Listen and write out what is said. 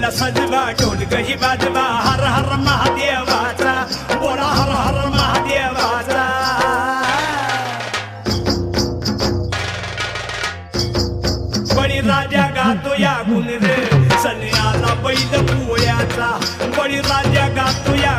बोला सजवा ढोल गही बाजवा हर हर महादेवाचा बोला हर हर महादेवाचा बळीराजा गातो या गुण रे सन्याला बैल पोळ्याचा बळीराजा गातो या